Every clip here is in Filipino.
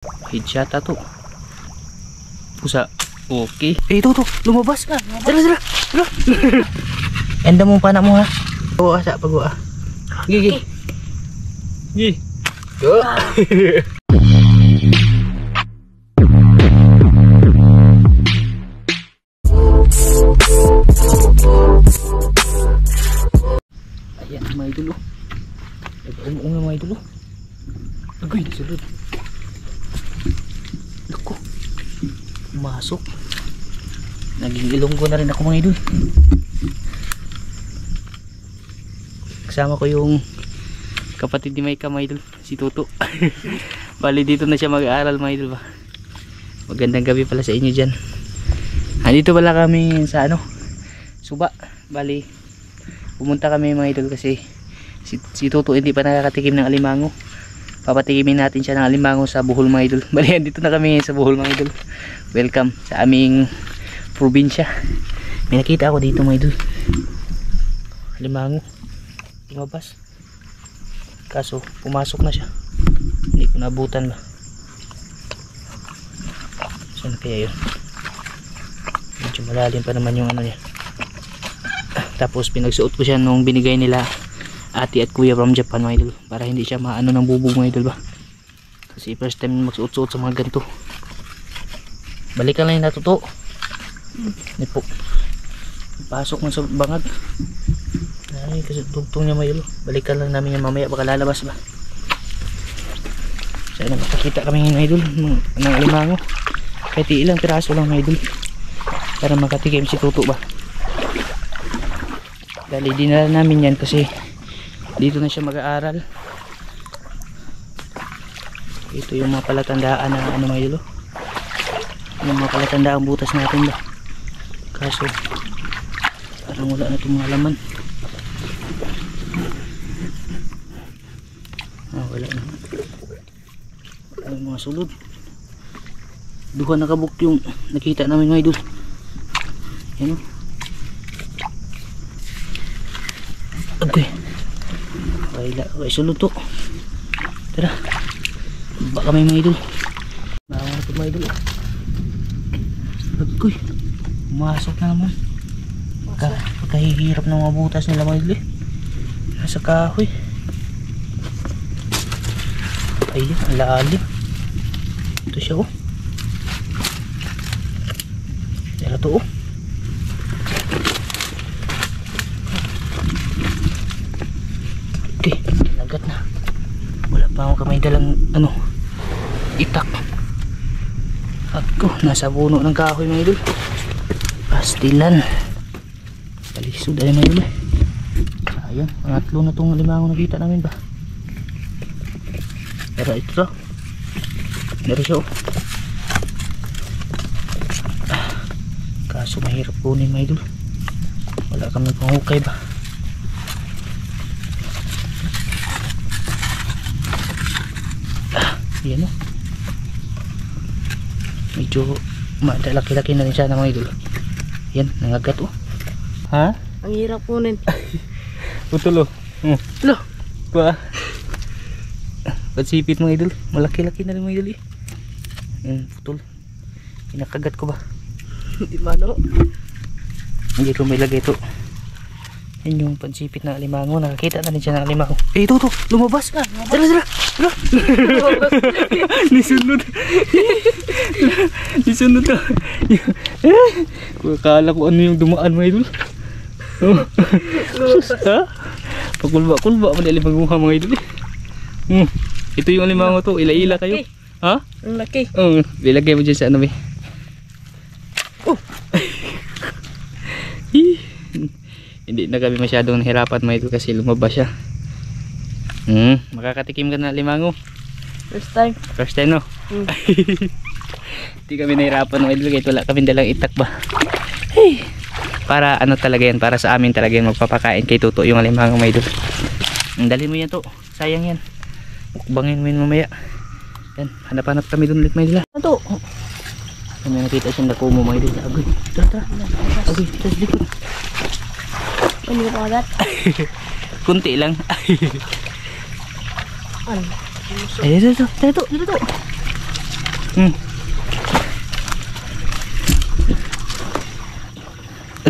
Headshot ato. Pusa. Okay. Ito to. Lumabas ka. Dala. Enda mo pa na mo ha. Oo asa pag wa. Gigi. Gigi. Go. Ayan mga idol. Nag-uung na mga idol. Agoy, sulod. Naku. Masok. Naging ilonggo na rin ako mga idol. Kasama ko yung kapatid ni Maika mga idol, si Toto. Bali dito na siya mag-aaral mga idol ba. Magandang gabi pala sa inyo dyan. Andito pala kami sa Suba. Bali pumunta kami mga idol kasi si Toto hindi pa nakakatikim ng alimango. Papatikimin natin siya ng alimango sa Bohol mga idol. Bali andito na kami sa Bohol mga idol. Welcome sa aming probinsya. May nakita ako dito mga idol. Alimango. Lumabas. Kaso pumasok na siya. Hindi ko nabutan ba. Saan kaya yun? Medyo malalim pa naman yung niya. Tapos pinagsuot ko siya nung binigay nila ate at kuya from Japan mga idol. Para hindi siya maano ng bubog mga idol ba. Kasi first time magsuot-suot sa mga ganito. Balikan lang yung natuto. Hindi po. Pasok man sa bangag. Ay kasi tugtong niya mga idol. Balikan lang namin yung mamaya baka lalabas ba. Sana makakita kami ng idol ng alimango. Kahit ilang piraso lang mga idol. Para makatikim si Toto ba. Dali dinala namin yan kasi dito na siya mag-aaral. Ito yung mga palatandaan na mga idol. Yung mga palatandaan butas natin ba. Kaso parang wala na itong mga laman. Wala na. Ay mga sulod. Duha nakabuk yung nakita namin mga idol. Yan o. Okay. Okay sulod to. Tara. Baka may mga idol. Baka ito mga idol. Okay. Pumasok na naman. Pagkahihirap ng mga butas nila mga idol. Nasa kahoy. Ayun, ang lalim. Ito siya oh. Yan ito oh. Okay, nagat na. Wala pa akong kamay dalang itak. Ako, nasa puno ng kahoy mga idol. Pastilan. Talisod ay mga idol. Ayun, pangatlo na itong alimango nakita namin ba. Pero ito meron siya oh. Kaso mahirap kunin mga idol. Wala kami panghukay ba. Yan oh. Medyo malaki-laki na rin siya mga idol. Yan, nangagat oh. Ha? Ang hirap kunin. Putol oh. Lo. Ba? Pagsipit mga idol, malaki-laki na rin mga idol eh. Putol. Pinakagat ko ba? Hindi mano. Hindi ko may lagay ito. Yan yung pansipit ng alimango. Nakakita na rin siya ng alimango. Eh ito, lumabas ka. Dala. Nisunod. Nisunod na. Akala ko ano yung dumaan mga idol. Ha? Pakulba-kulba mo na alimanguha mga idol eh. Ito yung alimango to. Ila-ila kayo. Ha? Ang laki. Ilagay mo dyan sa ano ba. Hindi na kami masyadong nahirapan mga idol kasi lumabas siya. Makakatikim ka na alimango. First time no? Hindi kami nahirapan mga idol kahit wala kami dalang itak ba. Hey. Para ano talaga yan, para sa amin talaga yan magpapakain kay Toto yung alimango mga idol. Dali mo yan to, sayang yan. Mukbangin mo yun mamaya. Yan, hanap-hanap kami doon ulit mga idol. Ano to? May nakita siyang nakumo mga idol. Agoy, tara. Agoy, tara dito. Hindi ko pagat. Kunti lang. Ano? Ay, dito.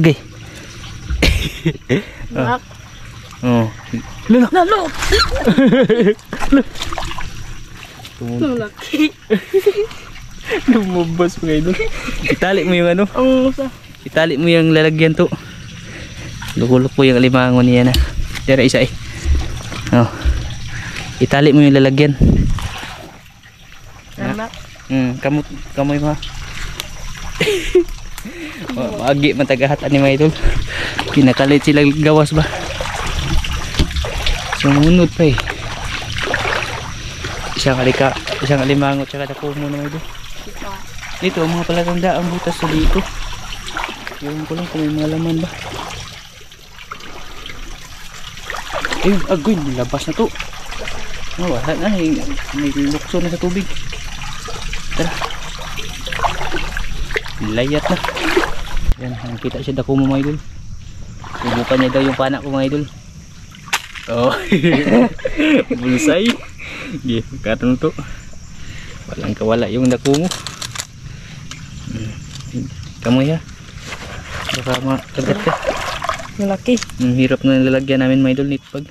Okay. Nak. Oh. Lalo. Lalo. Laki. Lumabas mga idol. Itali mo yung ano. Ang usa. Itali mo yung lalagyan to. Lukulok po yung alimango niya na. Tira isa eh. Oh. Itali mo yung lalagyan. Anak. Kamoy mo. Maagi matagahat ani mga idol. Pinakalit sila gawas ba. Sumunod pa eh. Isang alimango tsaka dako mo na idol. Dito mga palatanda ang butas sa dito. Yung ko lang kung may mga laman ba. Ayun, agoy, labas na to. Wala na, may lukso na sa tubig. Tara. Layat na. Yan, nakita siya dako mo mga idol. Subukan niya daw yung panak ko mga idol. Oh. Bulsay. Yeah, katong to. Walang kawala yung dako mo. Kamu ya. Baka makagat ka. Malaki. Hirap na lalagyan namin mga idol nito pag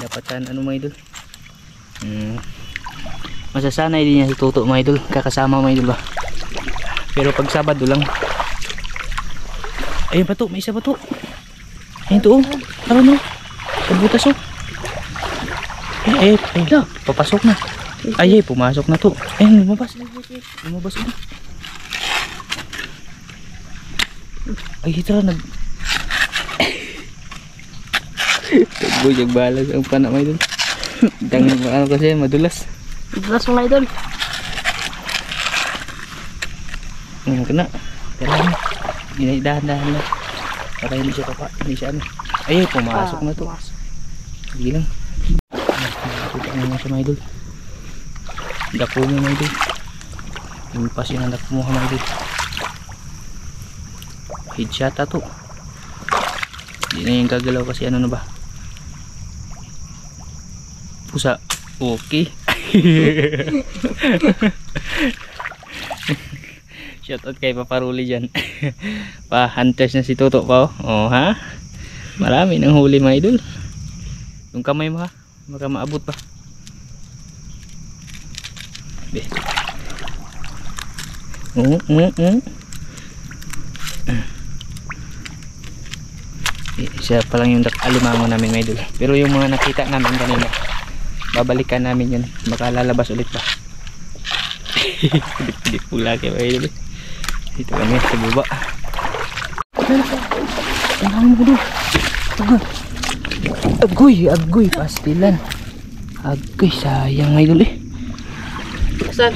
dapat sana ano mga idol. Masasanay din niya si Toto mga idol, kakasama mga idol ba. Pero pag Sabado lang. Ayun pa to, may isa pa to. Ayun to oh. Ano no? Pagbutas oh. Eh, papasok na. Ay, pumasok na to. Ayun, lumabas. Lumabas oh. Ay, ito na. Tagboy, balas ang panak mo idol. Ano kasi, madulas. Madulas mga idol. Kena. Kailangan. Dahan-dahan na. Para hindi siya papa. Hindi siya ano. Ay, pumasok na to. Sige lang. Nakita naman siya mga idol. Dako mo mga idol. Impas yung anak mo mga idol. Headshot to. Hindi na yung gagalaw kasi ano na ba. Pusa. Okay. Shoutout kay Paparuli dyan. Pa-hunters na si Toto pa oh. Oh ha. Marami nang huli mga idol. Yung kamay mo ha. Baka maabot pa. Be. Isa pa lang yung alimango namin mga idol. Pero yung mga nakita namin kanina, babalikan namin yun. Baka lalabas ulit pa. Hindi pula kayo mga idol. Dito kami sa baba. Alimango mo doon. Agoy pastilan. Agoy sayang mga idol eh. Saan?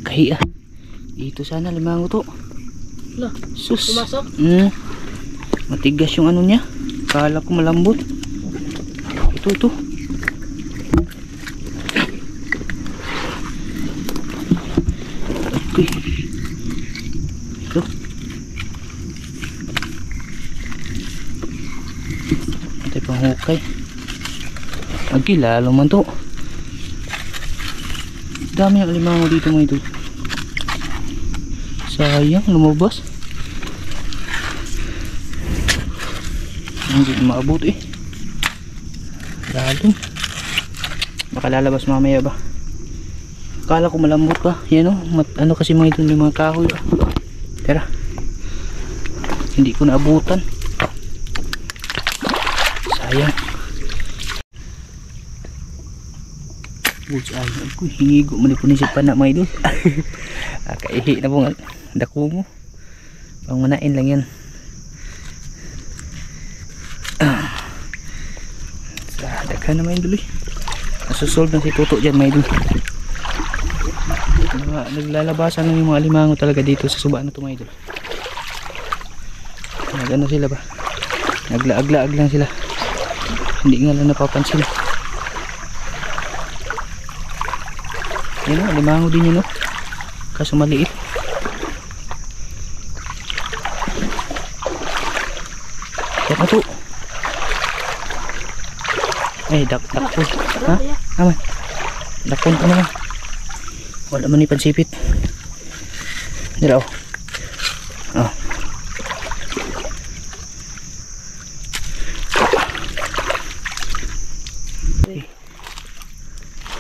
Kahiya. Dito sana alimango to. Lah, sus. pumasok? Matigas yung ano niya. Kala ko malambot. Ito. Okay. Ito. Ito pang hukay. Agi lalo man to. Dami ng alimango dito mga ito. Sayang lumabas. Hindi maabot eh. Lalo. Baka lalabas mamaya ba. Akala ko malambot pa. Yan o. Ano kasi mga ito yung mga kahoy ba. Tara. Hindi ko naabutan. Sayang. Bullseye. Ako hingigo manipunin siya pa na mga idol. Kaihi na po nga. Dako mo. Pang manain lang yan. Daghan na mga idol eh. Nasusolve na si Toto dyan mga idol. Naglalabasan ng mga alimango talaga dito sa suba na ito mga idol. Ano sila ba? Naglaag-laag lang sila. Hindi nga lang napapansin. Yan o, alimango din yun o. Kaso maliit. Yan na to. Dakpon. Ha? Aman. Dakpon ka naman. Wala man ni pansipit. Dila oh. Oh.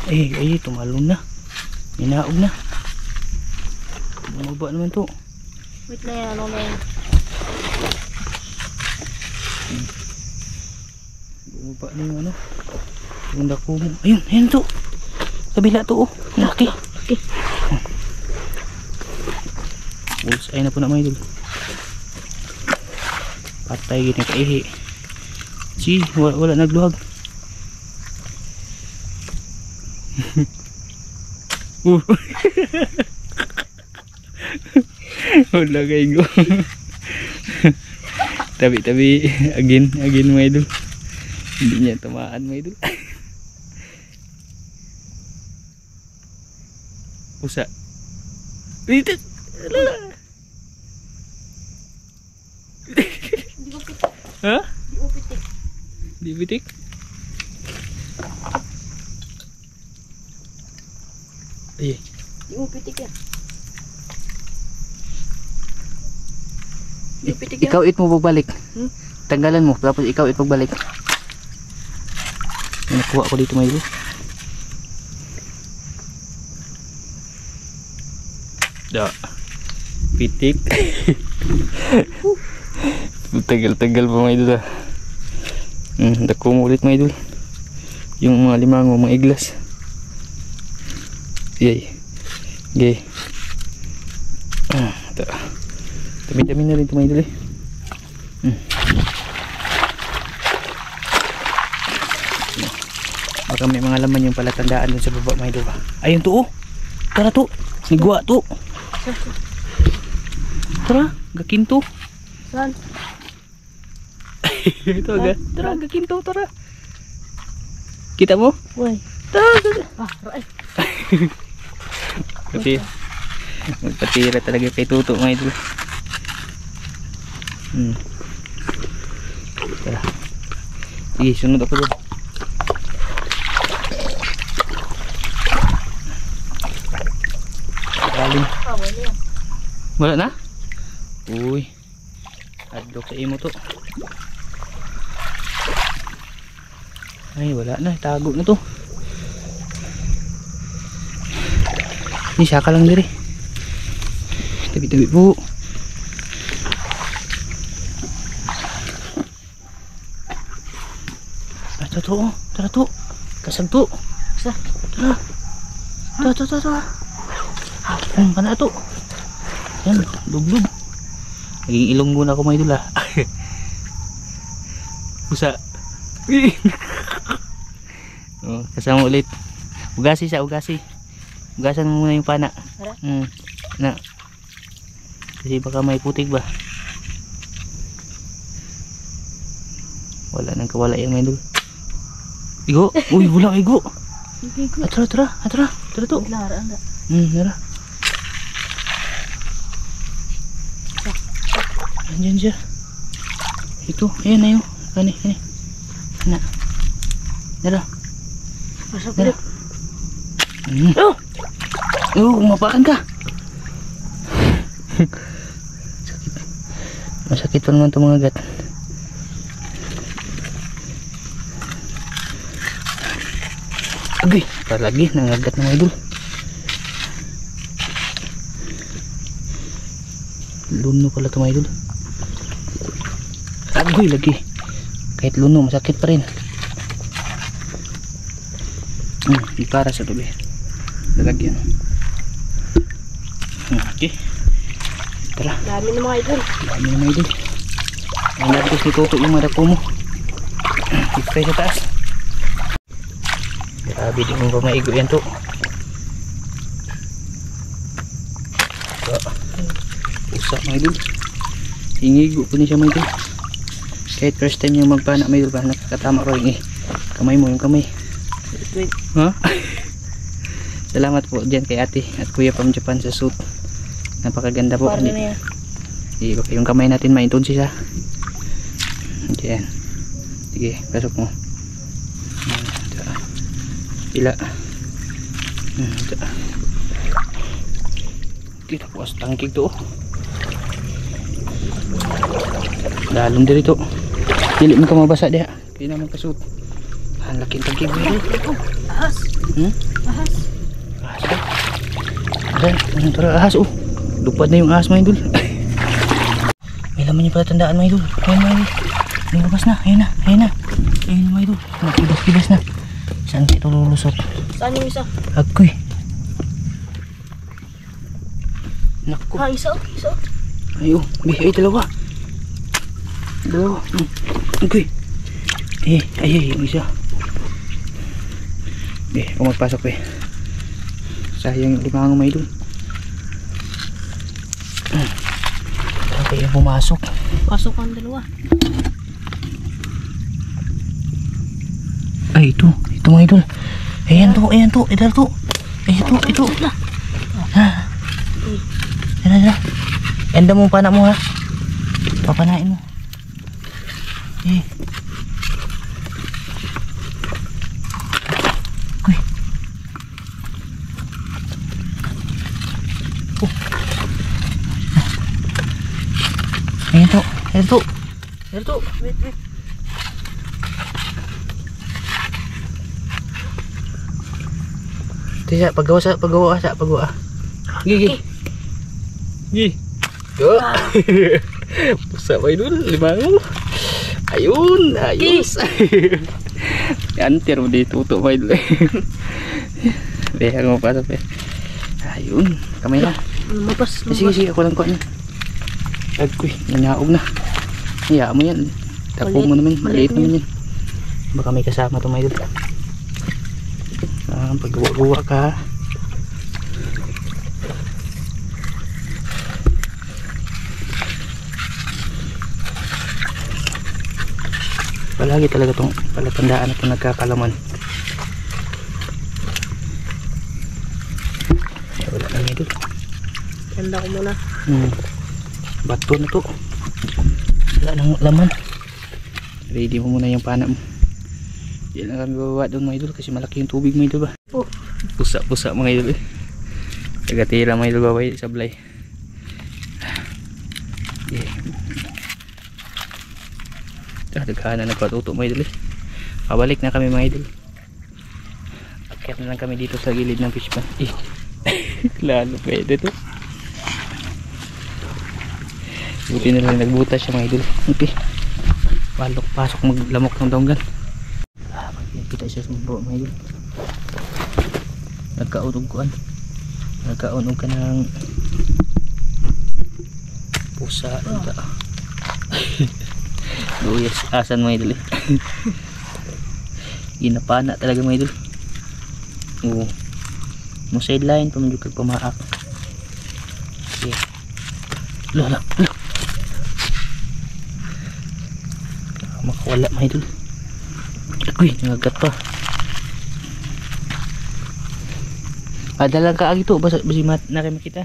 Ay, tumalon na. Minaog na. Bumaba naman to. Wait na yan, ano na yan. Bumaba na yung ano. Yung dako mo. Ayun to. Kabila to oh. Laki. Okay. Bullseye na po na mga idol. Patay gini kaihi. Si, wala nagluhag. Wala kayo. Tabi-tabi. Again mga idol. Hindi niya tamaan mga idol. Pusa. Dito. Hindi ko pitik. Ha? Hindi ko pitik. Di bitik? Ay. Hindi ko pitik yan. Hindi ko pitik yan. Ikaw it mo pagbalik. Hmm? Tanggalan mo tapos ikaw it pagbalik. May nakuha ko dito mga idol. Da. Pitik. Tagal-tagal pa mga idol ah. Dako mo ulit mga idol. Yung mga limango, mga iglas. Yay. Gay. Tabi-tabi na rin ito mga idol eh. Baka may mga laman yung palatandaan dun sa baba mga idol. Ayun to oh. Tara to. Sigwa to. Tara, gakinto. Saan? Ito aga. Tara, gakinto, tara. Kita mo? Uy. Tara. Ah, ray. Kasi magpatira talaga kay Tuto mga idol. Tara. Sige, sunod ako doon. Lalim. Ah, wala yan. Wala na? Uy. Adlo sa imo to. Ay, wala na. Tago na to. Ini saka lang diri. Tabi-tabi po. Tara to. Tara to. Kasag to. Sa? Tara. Tara. Pana to. Yan, lublub. Naging ilong muna ako mga idol ah. Pusa. Oh, kasama ulit. Ugasi siya, ugasi. Ugasan mo muna yung pana. Na. Kasi baka may putik ba. Wala nang kawala yan mga idol. Igo. Uy, wala igo. Atara. Atara to. Lara, anda. Nara. Andiyan siya. Ito, ayan na yun. Kani. Na. Nara. Nara. Kumapakan ka. Sakit. Masakit pa naman itong mga gat. Agay, palagi nangagat ng idol. Luno pala ito mga idol. Agoy lagi. Kahit luno masakit pa rin. Para sa gabi. Lalagyan. Okay. Tara. Dami na mga idol. Dami na mga idol. Ang labis ni Toto yung madako mo. Ikay sa taas. Grabe di mo pa maigo yan to. Usak mga idol. Hingigo po niya siya mga idol. Kahit first time yung magpana mga idol ba, nakakatama ko yung kamay mo, yung kamay. Wait. Ha? Salamat po dyan kay ate at kuya from Japan sa suit. Napakaganda po. Para na yan. Yung kamay natin maintunsi siya. Diyan. Sige, pasok mo. Pila. Kita po as tangkig to. Dalon dito. Dili man ka mabasa diha. Kaya naman kasut. Ang laking tangkig mo. Ahas. Ahas. Ahas ba? Ayan, tara ahas oh. Lupad na yung ahas mga idol. May laman yung pala tandaan mga idol. Ayan mga idol. Lumabas na, ayun na. Ayun mga idol. Nakibas-kibas na. Saan ito lulusot? Saan yung isa? Agoy. Naku. Ha, isa. Ayo, ay dalawa. Agoy. Ay, yung isa. Kung magpasok sayang yung limang mga idol. Tapos yung pumasok. Pasok ang dalawa. Ay, ito mga idol. Ayan to. Ito. Ha. Dala. Enda mo panak mo ha. Papanain mo. Uy. Oh. Ayan to. Wait. Tidak, pagawa. Gigi. Go. Pusa ba idol? Limango. Ayun, ayos. Yantir mo dito tuto ba idol? Ang mapasok Ayun, kamay na. Lumabas. Sige, ako lang kuha niya. Agkoy, nanyaog na. Hayaan mo yan. Tapo mo naman, maliit naman yan. Baka may kasama ito mga idol. Paggawa-gawa ka. Palagi talaga itong palatandaan na itong nagkakalaman. Wala na idol. Tanda ko muna. Bato na to. Wala nang laman. Ready mo muna yung pana mo. Yan lang kami bababa doon mga idol kasi malaki yung tubig mga idol ba. Pusa mga idol tagatira mga idol babay sablay. Daghan na nagpatuto mga idol pabalik na kami mga idol. Akyat na lang kami dito sa gilid ng fish pond. Lalo pwede to. Buti na lang nagbutas siya mga idol. Okay, pasok maglamok ng donggan. Kita siya sumbo mga idol. Nagkaunog ka ng pusa. Luyas asan mga idol ginapana talaga mga idol. Mo sideline pamudyo kag pamaak. Okay. Lala. Makawala mga idol. Uy, nangagat pa. Dalang ka agi to basi na kayo makita.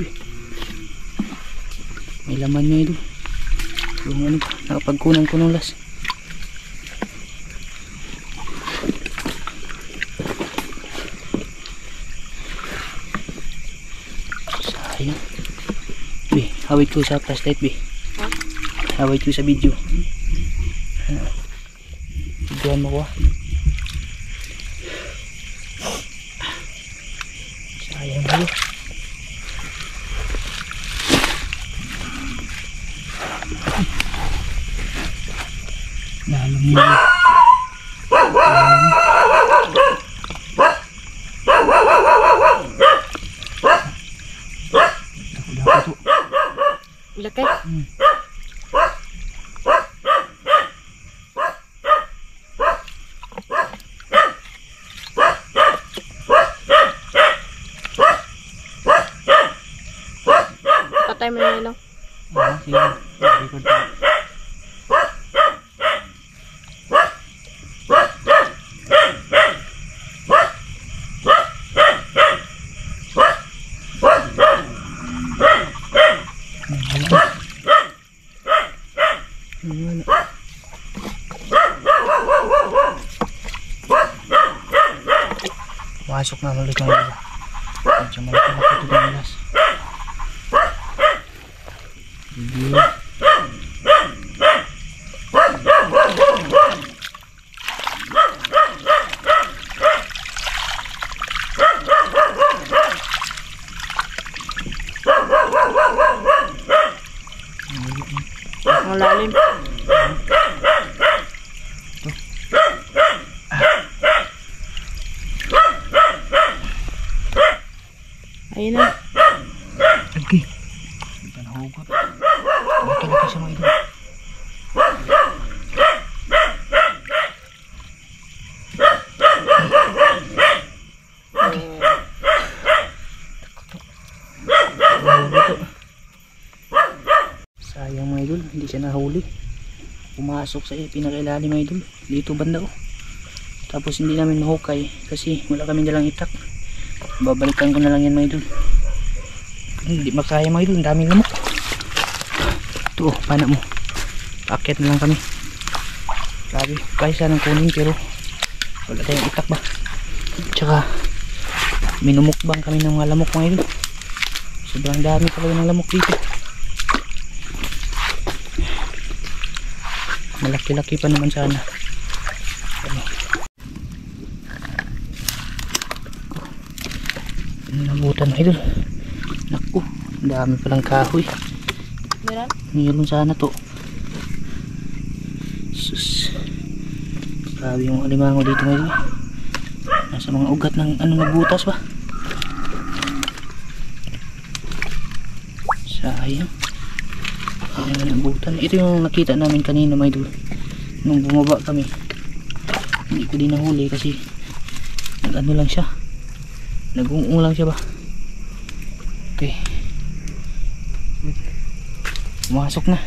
Uy. May laman niya ito. Yung ano, nakapagkunang las. Sayang. Be, hawit ko sa flashlight be. Hawit ko sa video. Videoan mo ko. Sayang mo. Lalo mo. Laki. Patay mo na ilaw. Sige. Record ko. Pumasok na ulit mga idol. Medyo malaki-laki ito ng ilas. Sige. Ang lalim. Ayun na. Okay. Ito na hugot. Laki-laki siya mga idol. Sayang mga idol, hindi siya nahuli. Pumasok sa pinakailalim mga idol. Dito banda oh. Tapos hindi namin mahukay kasi wala kami dalang itak. Babalikan ko na lang yan mga idol. Hindi makaya mga idol, ang daming lamok. Ito oh, pana mo. Paket na lang kami. Grabe, kaya sanang kunin pero wala tayong itak ba. Tsaka minumukbang kami ng mga lamok mga idol. Sobrang dami talaga ng lamok dito. Malaki-laki pa naman sana. Nabutan mga idol. Naku, dami palang kahoy. Meron? Meron sana to. Sus. Grabe yung alimango dito mga idol. Nasa mga ugat ng nabutas ba. Sayang. Hindi na nabutan. Ito yung nakita namin kanina mga idol. Nung bumaba kami. Hindi ko din nahuli kasi nag-ano lang siya. Nag-uung lang siya ba. Okay. Pumasok na.